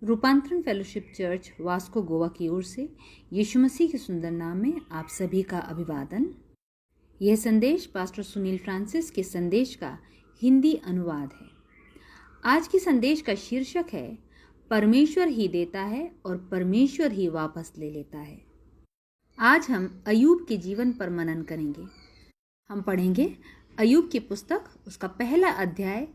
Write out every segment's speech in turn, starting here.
रूपांतरण fellowship church Vasco Goa की ओर से यीशु मसीह के सुंदर नाम में आप सभी का अभिवादन। यह संदेश पास्टर सुनील फ्रांसिस के संदेश का हिंदी अनुवाद है। आज की संदेश का शीर्षक है परमेश्वर ही देता है और परमेश्वर ही वापस ले लेता है। आज हम अय्यूब के जीवन पर मनन करेंगे। हम पढ़ेंगे अय्यूब की पुस्तक, उसका पहला अध्याय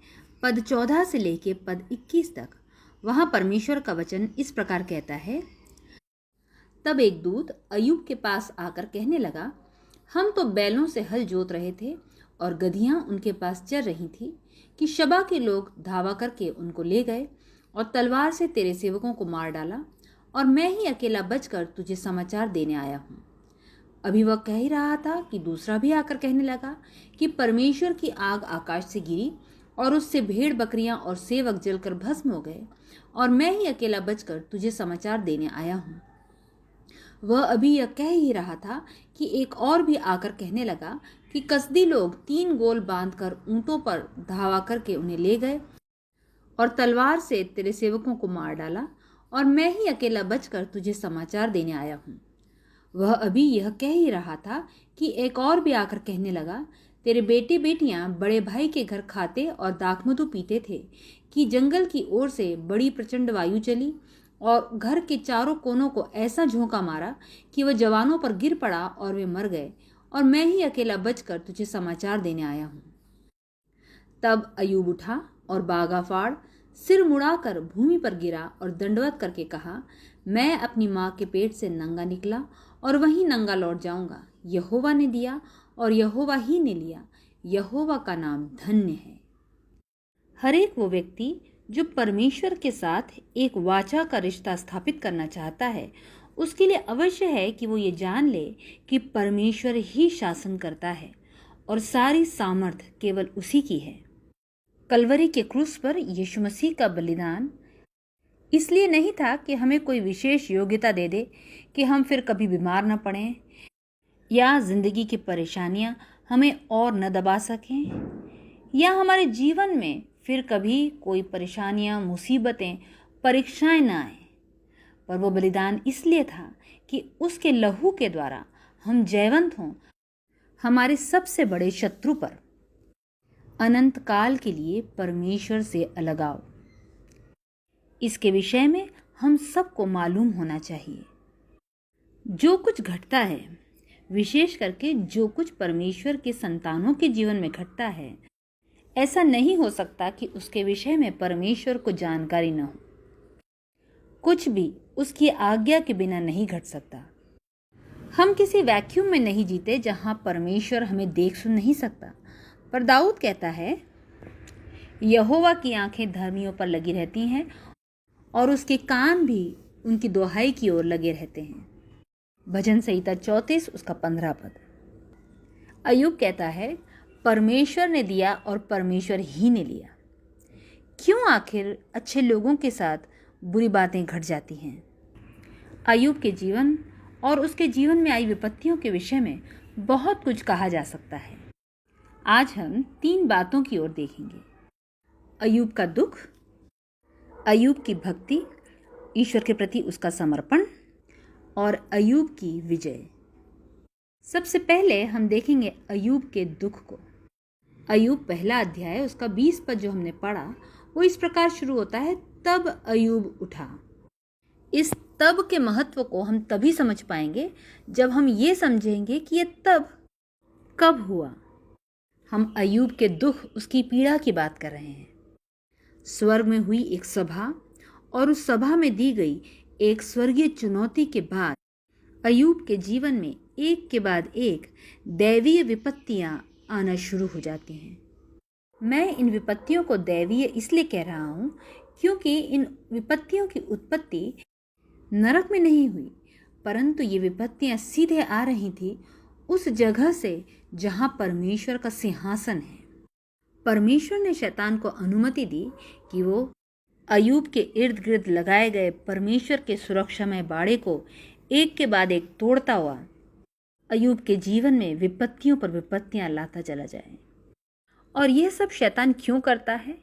पद 14 से लेकर पद 21 तक। वहां परमेश्वर का वचन इस प्रकार कहता है, तब एक दूत अय्यूब के पास आकर कहने लगा, हम तो बैलों से हल जोत रहे थे और गधियां उनके पास चर रही थी कि शबा के लोग धावा करके उनको ले गए और तलवार से तेरे सेवकों को मार डाला, और मैं ही अकेला बचकर तुझे समाचार देने आया हूँ। अभी वह कह ही रहा था कि दूसरा भी आकर कहने लगा कि परमेश्वर की आग आकाश से गिरी और उससे भेड़ बकरियां और सेवक जलकर भस्म हो गए, और मैं ही अकेला बचकर तुझे समाचार देने आया हूँ। वह अभी यह कह ही रहा था कि एक और भी आकर कहने लगा कि कसदी लोग 3 गोल बांधकर ऊंटों पर धावा करके उन्हें ले गए और तलवार से तेरे सेवकों को मार डाला, और मैं ही अकेला बचकर तुझे समाचार देने आया हूँ। वह अभी यह कह ही रहा था कि एक और भी आकर कहने लगा, तेरे बेटे बेटियां बड़े भाई के घर खाते और दाखमधु पीते थे कि जंगल की ओर से बड़ी प्रचंड वायु चली और घर के चारों कोनों को ऐसा झोंका मारा कि वह जवानों पर गिर पड़ा और वे मर गए, और मैं ही अकेला बचकर तुझे समाचार देने आया हूँ। तब अय्यूब उठा और बागा फाड़ सिर मुड़ाकर भूमि पर गिरा और दंडवत करके कहा, मैं अपनी माँ के पेट से नंगा निकला और वहीं नंगा लौट जाऊंगा। यहोवा ने दिया और यहोवा ही ने लिया, यहोवा का नाम धन्य है। हर एक वो व्यक्ति जो परमेश्वर के साथ एक वाचा का रिश्ता स्थापित करना चाहता है, उसके लिए अवश्य है कि वो ये जान ले कि परमेश्वर ही शासन करता है और सारी सामर्थ केवल उसी की है। कलवरी के क्रूस पर यीशु मसीह का बलिदान इसलिए नहीं था कि हमें कोई विशेष योग्यता दे दे कि हम फिर कभी बीमार न पड़ें या जिंदगी की परेशानियां हमें और न दबा सकें या हमारे जीवन में फिर कभी कोई परेशानियां, मुसीबतें, परीक्षाएं न आए। पर वो बलिदान इसलिए था कि उसके लहू के द्वारा हम जयवंत हों हमारे सबसे बड़े शत्रु पर। अनंत काल के लिए परमेश्वर से अलगाव, इसके विषय में हम सबको मालूम होना चाहिए। जो कुछ घटता है, विशेष करके जो कुछ परमेश्वर के संतानों के जीवन में घटता है, ऐसा नहीं हो सकता कि उसके विषय में परमेश्वर को जानकारी न हो। कुछ भी उसकी आज्ञा के बिना नहीं घट सकता। हम किसी वैक्यूम में नहीं जीते जहां परमेश्वर हमें देख सुन नहीं सकता। पर दाऊद कहता है, यहोवा की आंखें धर्मियों पर लगी रहती हैं और उसके कान भी उनकी दुहाई की ओर लगे रहते हैं। भजन संहिता 34 उसका 15 पद। अय्यूब कहता है, परमेश्वर ने दिया और परमेश्वर ही ने लिया। क्यों आखिर अच्छे लोगों के साथ बुरी बातें घट जाती हैं? अय्यूब के जीवन और उसके जीवन में आई विपत्तियों के विषय में बहुत कुछ कहा जा सकता है। आज हम 3 बातों की ओर देखेंगे। अय्यूब का दुख, अय्यूब की भक्ति, ईश्वर के प्रति उसका समर्पण और अय्यूब की विजय। सबसे पहले हम देखेंगे अय्यूब के दुख को। अय्यूब पहला अध्याय उसका 20 पद जो हमने पढ़ा, वो इस प्रकार शुरू होता है, तब अय्यूब उठा। इस तब के महत्व को हम तभी समझ पाएंगे जब हम ये समझेंगे कि ये तब कब हुआ। हम अय्यूब के दुख, उसकी पीड़ा की बात कर रहे हैं। स्वर्ग में हुई एक सभा और उस सभा में दी गई एक स्वर्गीय चुनौती के बाद अय्यूब के जीवन में एक के बाद एक दैवीय विपत्तियां आना शुरू हो जाती हैं। मैं इन विपत्तियों को दैवीय इसलिए कह रहा हूं क्योंकि इन विपत्तियों की उत्पत्ति नरक में नहीं हुई, परंतु ये विपत्तियां सीधे आ रही थी उस जगह से जहां परमेश्वर का सिंहासन है। परमेश्वर ने शैतान को अनुमति दी कि वो अय्यूब के इर्द गिर्द लगाए गए परमेश्वर के सुरक्षामय बाड़े को एक के बाद एक तोड़ता हुआ अय्यूब के जीवन में विपत्तियों पर विपत्तियां लाता चला जाए। और यह सब शैतान क्यों करता है?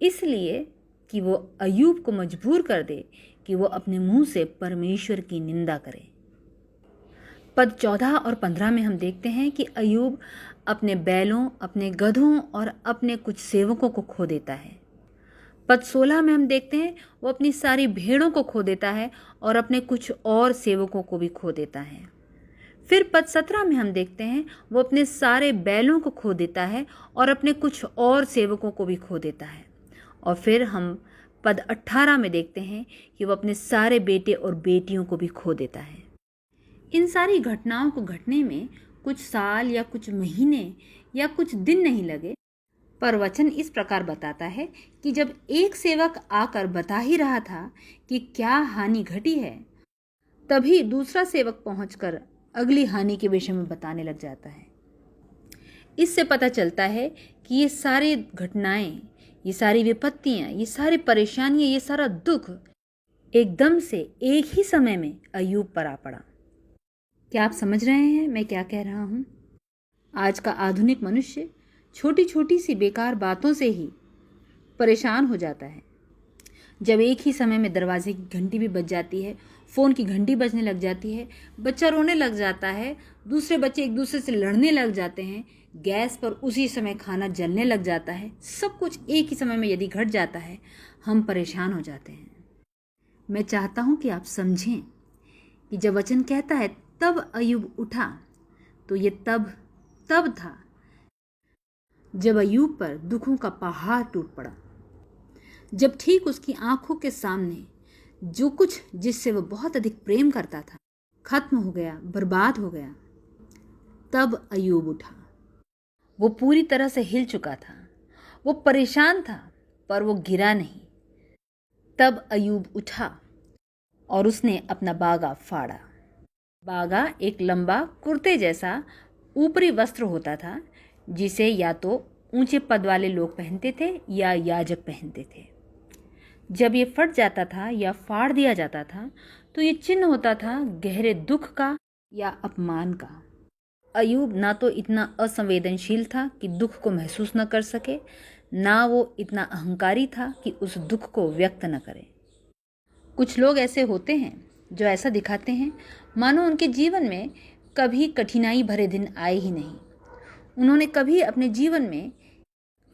इसलिए कि वो अय्यूब को मजबूर कर दे कि वो अपने मुंह से परमेश्वर की निंदा करे। पद 14 और 15 में हम देखते हैं कि अय्यूब अपने बैलों, अपने गधों और अपने कुछ सेवकों को खो देता है। पद 16 में हम देखते हैं वो अपनी सारी भेड़ों को खो देता है और अपने कुछ और सेवकों को भी खो देता है। फिर पद 17 में हम देखते हैं वो अपने सारे बैलों को खो देता है और अपने कुछ और सेवकों को भी खो देता है। और फिर हम पद 18 में देखते हैं कि वो अपने सारे बेटे और बेटियों को भी खो देता है। इन सारी घटनाओं को घटने में कुछ साल या कुछ महीने या कुछ दिन नहीं लगे, पर वचन इस प्रकार बताता है कि जब एक सेवक आकर बता ही रहा था कि क्या हानि घटी है, तभी दूसरा सेवक पहुंचकर अगली हानि के विषय में बताने लग जाता है। इससे पता चलता है कि ये सारी घटनाएं, ये सारी विपत्तियां, ये सारी परेशानियां, ये सारा दुख एकदम से एक ही समय में अय्यूब पर आ पड़ा। क्या आप समझ रहे हैं मैं क्या कह रहा हूं? आज का आधुनिक मनुष्य छोटी छोटी सी बेकार बातों से ही परेशान हो जाता है। जब एक ही समय में दरवाजे की घंटी भी बज जाती है, फ़ोन की घंटी बजने लग जाती है, बच्चा रोने लग जाता है, दूसरे बच्चे एक दूसरे से लड़ने लग जाते हैं, गैस पर उसी समय खाना जलने लग जाता है, सब कुछ एक ही समय में यदि घट जाता है, हम परेशान हो जाते हैं। मैं चाहता हूँ कि आप समझें कि जब वचन कहता है तब अय्यूब उठा, तो ये तब था जब अय्यूब पर दुखों का पहाड़ टूट पड़ा। जब ठीक उसकी आंखों के सामने जो कुछ जिससे वो बहुत अधिक प्रेम करता था खत्म हो गया, बर्बाद हो गया, तब अय्यूब उठा। वो पूरी तरह से हिल चुका था, वो परेशान था, पर वो गिरा नहीं। तब अय्यूब उठा और उसने अपना बागा फाड़ा। बागा एक लंबा कुर्ते जैसा ऊपरी वस्त्र होता था जिसे या तो ऊंचे पद वाले लोग पहनते थे या याजक पहनते थे। जब ये फट जाता था या फाड़ दिया जाता था तो ये चिन्ह होता था गहरे दुख का या अपमान का। अय्यूब ना तो इतना असंवेदनशील था कि दुख को महसूस न कर सके, ना वो इतना अहंकारी था कि उस दुख को व्यक्त न करे। कुछ लोग ऐसे होते हैं जो ऐसा दिखाते हैं मानो उनके जीवन में कभी कठिनाई भरे दिन आए ही नहीं। उन्होंने कभी अपने जीवन में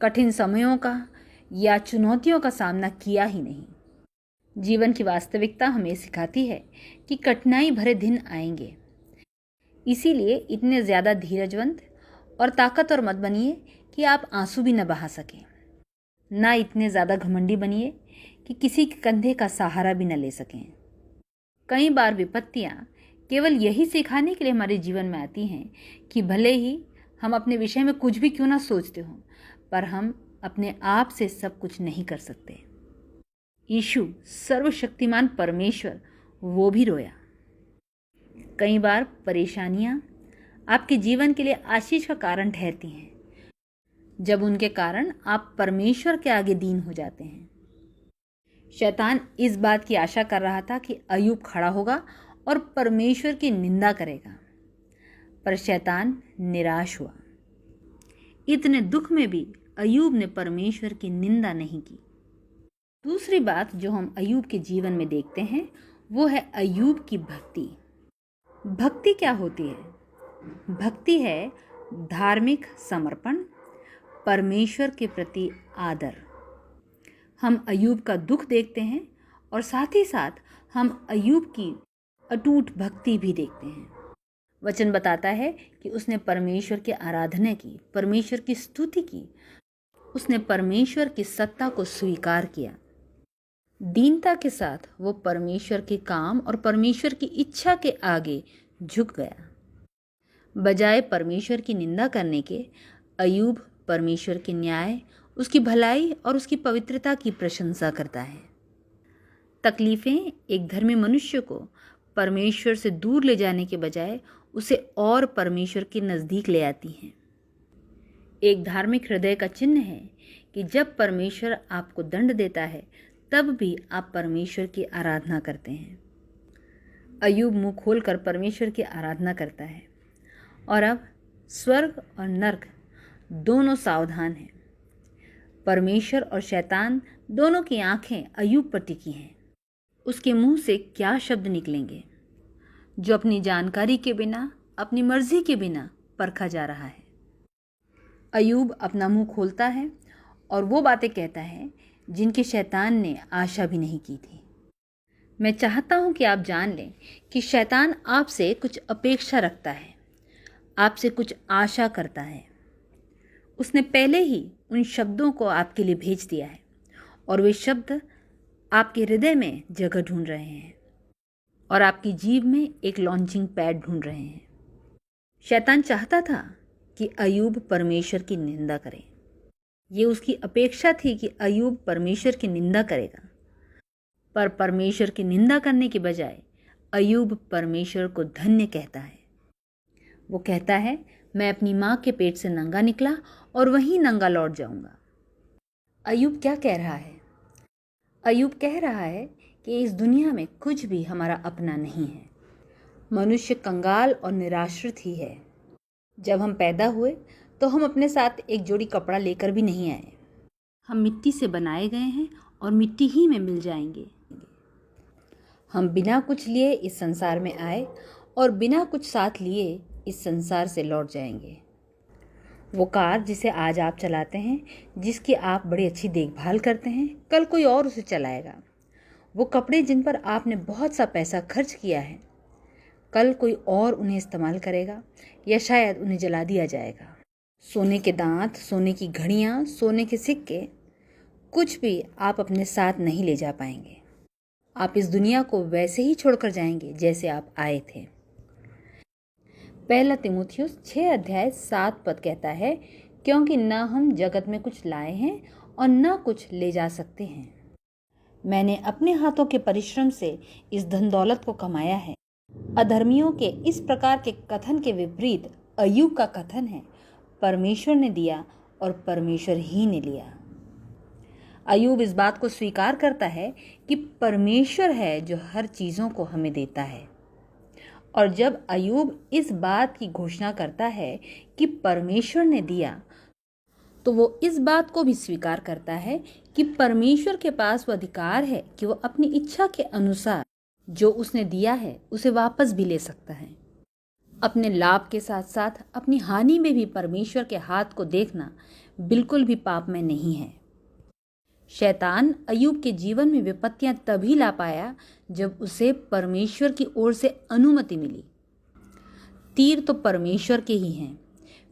कठिन समयों का या चुनौतियों का सामना किया ही नहीं। जीवन की वास्तविकता हमें सिखाती है कि कठिनाई भरे दिन आएंगे। इसीलिए इतने ज़्यादा धीरजवंत और ताकतवर मत बनिए कि आप आंसू भी न बहा सकें, ना इतने ज़्यादा घमंडी बनिए कि किसी के कंधे का सहारा भी न ले सकें। कई बार विपत्तियां केवल यही सिखाने के लिए हमारे जीवन में आती हैं कि भले ही हम अपने विषय में कुछ भी क्यों ना सोचते हों, पर हम अपने आप से सब कुछ नहीं कर सकते। यीशु सर्वशक्तिमान परमेश्वर वो भी रोया। कई बार परेशानियां आपके जीवन के लिए आशीष का कारण ठहरती हैं, जब उनके कारण आप परमेश्वर के आगे दीन हो जाते हैं। शैतान इस बात की आशा कर रहा था कि अय्यूब खड़ा होगा और परमेश्वर की निंदा करेगा, पर शैतान निराश हुआ। इतने दुख में भी अय्यूब ने परमेश्वर की निंदा नहीं की। दूसरी बात जो हम अय्यूब के जीवन में देखते हैं वो है अय्यूब की भक्ति। भक्ति क्या होती है? भक्ति है धार्मिक समर्पण, परमेश्वर के प्रति आदर। हम अय्यूब का दुख देखते हैं और साथ ही साथ हम अय्यूब की अटूट भक्ति भी देखते हैं। वचन बताता है कि उसने परमेश्वर की आराधना की, परमेश्वर की स्तुति की, उसने परमेश्वर की सत्ता को स्वीकार किया। दीनता के साथ वो परमेश्वर के काम और परमेश्वर की इच्छा के आगे झुक गया। बजाय परमेश्वर की निंदा करने के, अय्यूब परमेश्वर के न्याय, उसकी भलाई और उसकी पवित्रता की प्रशंसा करता है। तकलीफें एक धर्मी मनुष्य को परमेश्वर से दूर ले जाने के बजाय उसे और परमेश्वर के नज़दीक ले आती हैं। एक धार्मिक हृदय का चिन्ह है कि जब परमेश्वर आपको दंड देता है तब भी आप परमेश्वर की आराधना करते हैं। अय्यूब मुंह खोलकर परमेश्वर की आराधना करता है। और अब स्वर्ग और नर्क दोनों सावधान हैं। परमेश्वर और शैतान दोनों की आंखें अय्यूब पर टिकी हैं। उसके मुंह से क्या शब्द निकलेंगे जो अपनी जानकारी के बिना, अपनी मर्जी के बिना परखा जा रहा है। अय्यूब अपना मुंह खोलता है और वो बातें कहता है जिनकी शैतान ने आशा भी नहीं की थी। मैं चाहता हूं कि आप जान लें कि शैतान आपसे कुछ अपेक्षा रखता है, आपसे कुछ आशा करता है। उसने पहले ही उन शब्दों को आपके लिए भेज दिया है और वे शब्द आपके हृदय में जगह ढूंढ रहे हैं और आपकी जीभ में एक लॉन्चिंग पैड ढूंढ रहे हैं। शैतान चाहता था कि अय्यूब परमेश्वर की निंदा करे। ये उसकी अपेक्षा थी कि अय्यूब परमेश्वर की निंदा करेगा, पर परमेश्वर की निंदा करने के बजाय अय्यूब परमेश्वर को धन्य कहता है। वो कहता है, मैं अपनी माँ के पेट से नंगा निकला और वहीं नंगा लौट जाऊंगा। अय्यूब क्या कह रहा है? अय्यूब कह रहा है कि इस दुनिया में कुछ भी हमारा अपना नहीं है। मनुष्य कंगाल और निराश्रित ही है। जब हम पैदा हुए तो हम अपने साथ एक जोड़ी कपड़ा लेकर भी नहीं आए। हम मिट्टी से बनाए गए हैं और मिट्टी ही में मिल जाएंगे। हम बिना कुछ लिए इस संसार में आए और बिना कुछ साथ लिए इस संसार से लौट जाएंगे। वो कार जिसे आज आप चलाते हैं, जिसकी आप बड़ी अच्छी देखभाल करते हैं, कल कोई और उसे चलाएगा। वो कपड़े जिन पर आपने बहुत सा पैसा खर्च किया है, कल कोई और उन्हें इस्तेमाल करेगा या शायद उन्हें जला दिया जाएगा। सोने के दांत, सोने की घड़ियाँ, सोने के सिक्के, कुछ भी आप अपने साथ नहीं ले जा पाएंगे। आप इस दुनिया को वैसे ही छोड़कर जाएंगे जैसे आप आए थे। पहला तीमुथियुस 6:7 कहता है, क्योंकि न हम जगत में कुछ लाए हैं और न कुछ ले जा सकते हैं। मैंने अपने हाथों के परिश्रम से इस धन दौलत को कमाया है। अधर्मियों के इस प्रकार के कथन के विपरीत अय्यूब का कथन है, परमेश्वर ने दिया और परमेश्वर ही ने लिया। अय्यूब इस बात को स्वीकार करता है कि परमेश्वर है जो हर चीज़ों को हमें देता है। और जब अय्यूब इस बात की घोषणा करता है कि परमेश्वर ने दिया, तो वो इस बात को भी स्वीकार करता है कि परमेश्वर के पास वो अधिकार है कि वो अपनी इच्छा के अनुसार जो उसने दिया है उसे वापस भी ले सकता है। अपने लाभ के साथ साथ अपनी हानि में भी परमेश्वर के हाथ को देखना बिल्कुल भी पाप में नहीं है। शैतान अय्यूब के जीवन में विपत्तियां तभी ला पाया जब उसे परमेश्वर की ओर से अनुमति मिली। तीर तो परमेश्वर के ही हैं,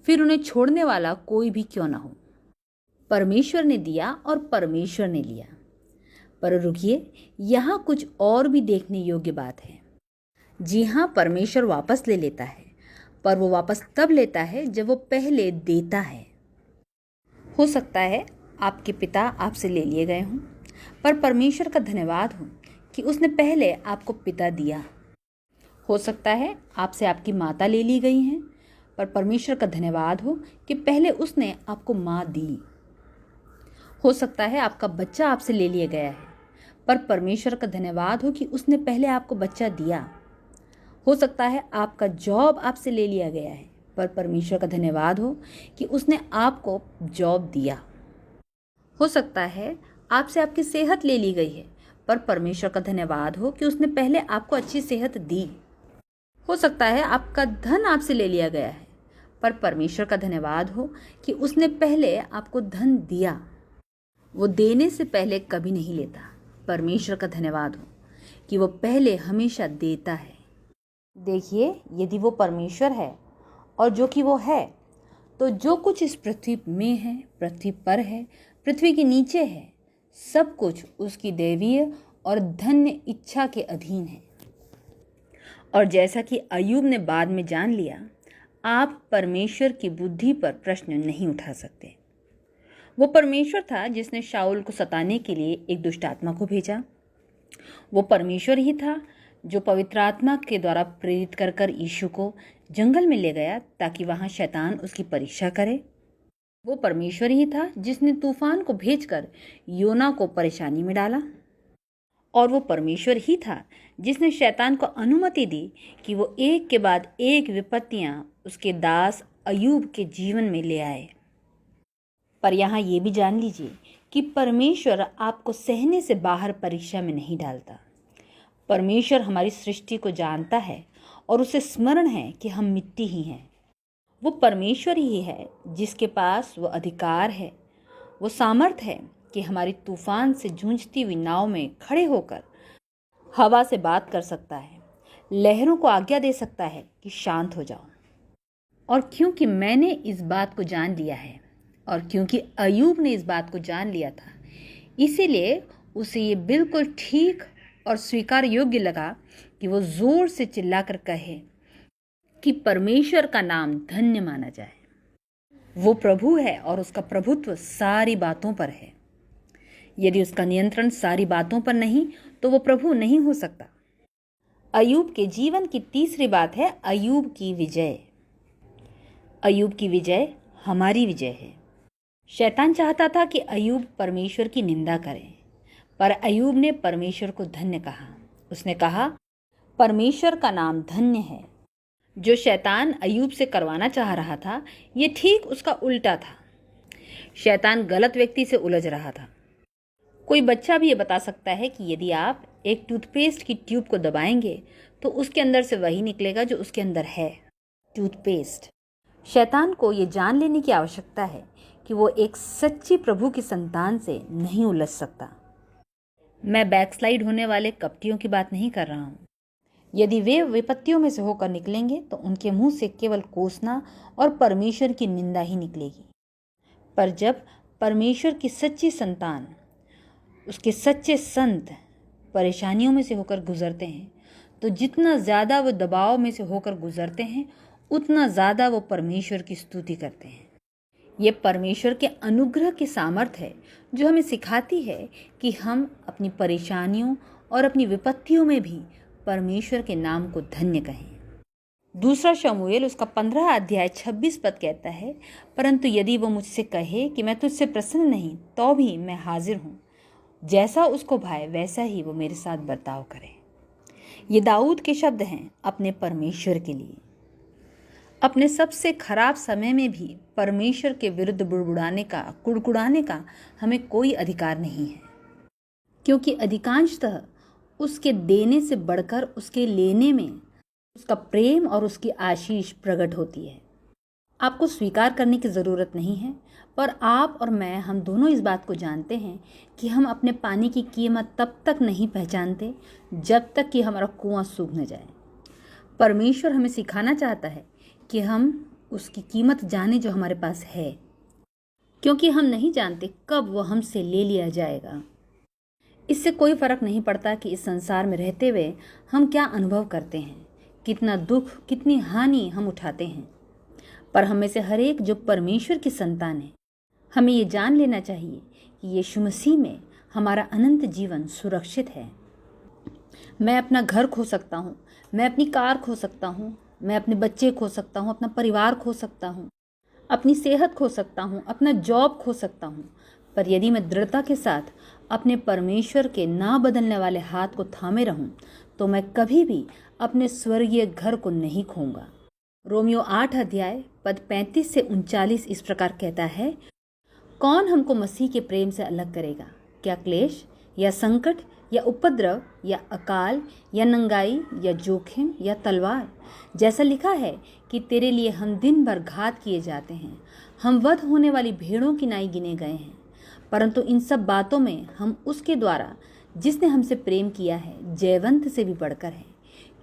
फिर उन्हें छोड़ने वाला कोई भी क्यों ना हो। परमेश्वर ने दिया और परमेश्वर ने लिया। पर रुकिए, यहाँ कुछ और भी देखने योग्य बात है। जी हाँ, परमेश्वर वापस ले लेता है, पर वो वापस तब लेता है जब वो पहले देता है। हो सकता है आपके पिता आपसे ले लिए गए हों, पर परमेश्वर का धन्यवाद हो कि उसने पहले आपको पिता दिया। हो सकता है आपसे आपकी माता ले ली गई हैं, पर परमेश्वर का धन्यवाद हो कि पहले उसने आपको माँ दी। हो सकता है आपका बच्चा आपसे ले लिया गया है, पर परमेश्वर का धन्यवाद हो कि उसने पहले आपको बच्चा दिया। हो सकता है आपका जॉब आपसे ले लिया गया है, पर परमेश्वर का धन्यवाद हो कि उसने आपको जॉब दिया। हो सकता है आपसे आपकी सेहत ले ली गई है, पर परमेश्वर का धन्यवाद हो कि उसने पहले आपको अच्छी सेहत दी। हो सकता है आपका धन आपसे ले लिया गया है, पर परमेश्वर का धन्यवाद हो कि उसने पहले आपको धन दिया। वो देने से पहले कभी नहीं लेता। परमेश्वर का धन्यवाद हो कि वो पहले हमेशा देता है। देखिए, यदि वो परमेश्वर है और जो कि वो है, तो जो कुछ इस पृथ्वी में है, पृथ्वी पर है, पृथ्वी के नीचे है, सब कुछ उसकी दैवीय और धन्य इच्छा के अधीन है। और जैसा कि अय्यूब ने बाद में जान लिया, आप परमेश्वर की बुद्धि पर प्रश्न नहीं उठा सकते। वो परमेश्वर था जिसने शाऊल को सताने के लिए एक दुष्ट आत्मा को भेजा। वो परमेश्वर ही था जो पवित्र आत्मा के द्वारा प्रेरित कर कर यीशु को जंगल में ले गया ताकि वहां शैतान उसकी परीक्षा करे। वो परमेश्वर ही था जिसने तूफान को भेजकर योना को परेशानी में डाला। और वो परमेश्वर ही था जिसने शैतान को अनुमति दी कि वो एक के बाद एक विपत्तियां उसके दास अय्यूब के जीवन में ले आए। पर यहाँ ये भी जान लीजिए कि परमेश्वर आपको सहने से बाहर परीक्षा में नहीं डालता। परमेश्वर हमारी सृष्टि को जानता है और उसे स्मरण है कि हम मिट्टी ही हैं। वो परमेश्वर ही है जिसके पास वो अधिकार है, वो सामर्थ है कि हमारी तूफान से जूझती हुई नाव में खड़े होकर हवा से बात कर सकता है, लहरों को आज्ञा दे सकता है कि शांत हो जाओ। और क्योंकि मैंने इस बात को जान लिया है और क्योंकि अय्यूब ने इस बात को जान लिया था, इसीलिए उसे ये बिल्कुल ठीक और स्वीकार योग्य लगा कि वो जोर से चिल्लाकर कहे कि परमेश्वर का नाम धन्य माना जाए। वो प्रभु है और उसका प्रभुत्व सारी बातों पर है। यदि उसका नियंत्रण सारी बातों पर नहीं तो वो प्रभु नहीं हो सकता। अय्यूब के जीवन की तीसरी बात है अय्यूब की विजय। अय्यूब की विजय हमारी विजय है। शैतान चाहता था कि अय्यूब परमेश्वर की निंदा करे, पर अय्यूब ने परमेश्वर को धन्य कहा। उसने कहा, परमेश्वर का नाम धन्य है। जो शैतान अय्यूब से करवाना चाह रहा था, ये ठीक उसका उल्टा था। शैतान गलत व्यक्ति से उलझ रहा था। कोई बच्चा भी ये बता सकता है कि यदि आप एक टूथपेस्ट की ट्यूब को दबाएंगे तो उसके अंदर से वही निकलेगा जो उसके अंदर है, टूथपेस्ट। शैतान को ये जान लेने की आवश्यकता है कि वो एक सच्ची प्रभु की संतान से नहीं उलझ सकता। मैं बैकस्लाइड होने वाले कपटियों की बात नहीं कर रहा हूँ। यदि वे विपत्तियों में से होकर निकलेंगे तो उनके मुंह से केवल कोसना और परमेश्वर की निंदा ही निकलेगी। पर जब परमेश्वर की सच्ची संतान, उसके सच्चे संत परेशानियों में से होकर गुजरते हैं, तो जितना ज़्यादा वो दबाव में से होकर गुजरते हैं उतना ज़्यादा वो परमेश्वर की स्तुति करते हैं। ये परमेश्वर के अनुग्रह की सामर्थ है जो हमें सिखाती है कि हम अपनी परेशानियों और अपनी विपत्तियों में भी परमेश्वर के नाम को धन्य कहें। दूसरा शमूएल उसका 15 अध्याय 26 पद कहता है, परंतु यदि वो मुझसे कहे कि मैं तुझसे प्रसन्न नहीं, तो भी मैं हाजिर हूँ। जैसा उसको भाए वैसा ही वो मेरे साथ बर्ताव करे। ये दाऊद के शब्द हैं अपने परमेश्वर के लिए। अपने सबसे खराब समय में भी परमेश्वर के विरुद्ध बुड़बुड़ाने का, कुड़कुड़ाने का हमें कोई अधिकार नहीं है, क्योंकि अधिकांशतः उसके देने से बढ़कर उसके लेने में उसका प्रेम और उसकी आशीष प्रकट होती है। आपको स्वीकार करने की ज़रूरत नहीं है, पर आप और मैं, हम दोनों इस बात को जानते हैं कि हम अपने पानी की कीमत तब तक नहीं पहचानते जब तक कि हमारा कुआं सूख न जाए। परमेश्वर हमें सिखाना चाहता है कि हम उसकी कीमत जाने जो हमारे पास है, क्योंकि हम नहीं जानते कब वो हमसे ले लिया जाएगा। इससे कोई फर्क नहीं पड़ता कि इस संसार में रहते हुए हम क्या अनुभव करते हैं, कितना दुख, कितनी हानि हम उठाते हैं, पर हमें से हर एक जो परमेश्वर की संतान है, हमें ये जान लेना चाहिए कि यीशु मसीह में हमारा अनंत जीवन सुरक्षित है। मैं अपना घर खो सकता हूँ, मैं अपनी कार खो सकता हूँ, मैं अपने बच्चे खो सकता हूँ, अपना परिवार खो सकता हूँ, अपनी सेहत खो सकता हूँ, अपना जॉब खो सकता हूँ, पर यदि मैं दृढ़ता के साथ अपने परमेश्वर के ना बदलने वाले हाथ को थामे रहूं, तो मैं कभी भी अपने स्वर्गीय घर को नहीं खोऊंगा। रोमियो 8 अध्याय पद 35 से 39 इस प्रकार कहता है, कौन हमको मसीह के प्रेम से अलग करेगा? क्या क्लेश या संकट या उपद्रव या अकाल या नंगाई या जोखिम या तलवार? जैसा लिखा है कि तेरे लिए हम दिन भर घात किए जाते हैं, हम वध होने वाली भेड़ों की नाई गिने गए हैं। परंतु इन सब बातों में हम उसके द्वारा जिसने हमसे प्रेम किया है जयवंत से भी बढ़कर है,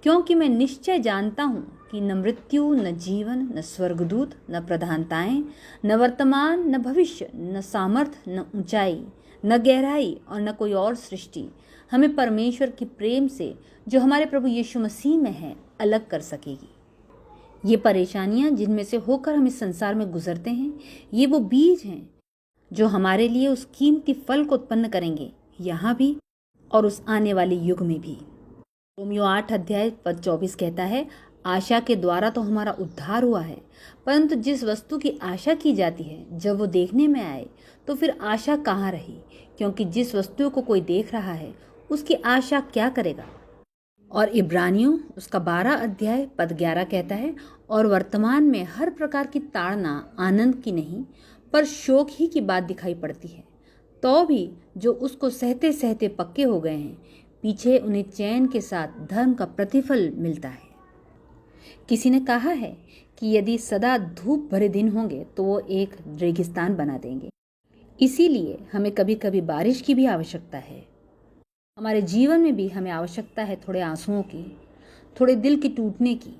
क्योंकि मैं निश्चय जानता हूँ कि न मृत्यु, न जीवन, न स्वर्गदूत, न प्रधानताएं, न वर्तमान, न भविष्य, न सामर्थ, न ऊंचाई, न गहराई और न कोई और सृष्टि हमें परमेश्वर के प्रेम से जो हमारे प्रभु यीशु मसीह में है अलग कर सकेगी। ये परेशानियां जिनमें से होकर हम इस संसार में गुजरते हैं, ये वो बीज हैं जो हमारे लिए उस कीमती फल को उत्पन्न करेंगे, यहाँ भी और उस आने वाले युग में भी। रोमियो 8 अध्याय पद 24 कहता है, आशा के द्वारा तो हमारा उद्धार हुआ है, परंतु जिस वस्तु की आशा की जाती है जब वो देखने में आए तो फिर आशा कहाँ रही, क्योंकि जिस वस्तु को कोई देख रहा है उसकी आशा क्या करेगा। और इब्रानियों उसका 12 अध्याय पद 11 कहता है, और वर्तमान में हर प्रकार की ताड़ना आनंद की नहीं पर शोक ही की बात दिखाई पड़ती है, तो भी जो उसको सहते सहते पक्के हो गए हैं, पीछे उन्हें चैन के साथ धर्म का प्रतिफल मिलता है। किसी ने कहा है कि यदि सदा धूप भरे दिन होंगे तो वो एक रेगिस्तान बना देंगे। इसीलिए हमें कभी कभी बारिश की भी आवश्यकता है। हमारे जीवन में भी हमें आवश्यकता है थोड़े आंसुओं की, थोड़े दिल के टूटने की।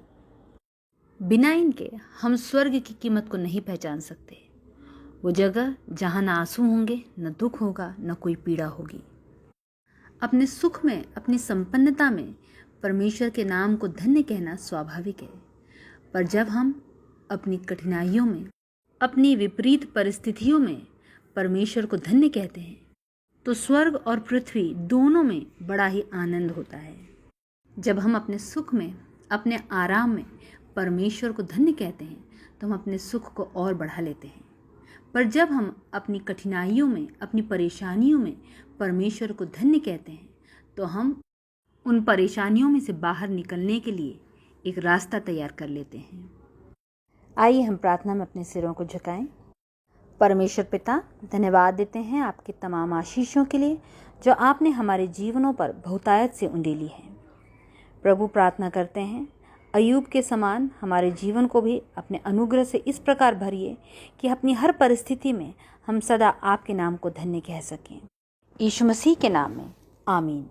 बिना इनके हम स्वर्ग की कीमत को नहीं पहचान सकते। वो जगह जहाँ न आंसू होंगे, न दुख होगा, न कोई पीड़ा होगी। अपने सुख में, अपनी संपन्नता में परमेश्वर के नाम को धन्य कहना स्वाभाविक है। पर जब हम अपनी कठिनाइयों में, अपनी विपरीत परिस्थितियों में परमेश्वर को धन्य कहते हैं तो स्वर्ग और पृथ्वी दोनों में बड़ा ही आनंद होता है। जब हम अपने सुख में, अपने आराम में परमेश्वर को धन्य कहते हैं तो हम अपने सुख को और बढ़ा लेते हैं। पर जब हम अपनी कठिनाइयों में, अपनी परेशानियों में परमेश्वर को धन्य कहते हैं तो हम उन परेशानियों में से बाहर निकलने के लिए एक रास्ता तैयार कर लेते हैं। आइए हम प्रार्थना में अपने सिरों को झुकाएं। परमेश्वर पिता, धन्यवाद देते हैं आपकी तमाम आशीषों के लिए जो आपने हमारे जीवनों पर बहुतायत से उंडेली है। प्रभु, प्रार्थना करते हैं अय्यूब के समान हमारे जीवन को भी अपने अनुग्रह से इस प्रकार भरिए कि अपनी हर परिस्थिति में हम सदा आपके नाम को धन्य कह सकें। यीशु मसीह के नाम में आमीन।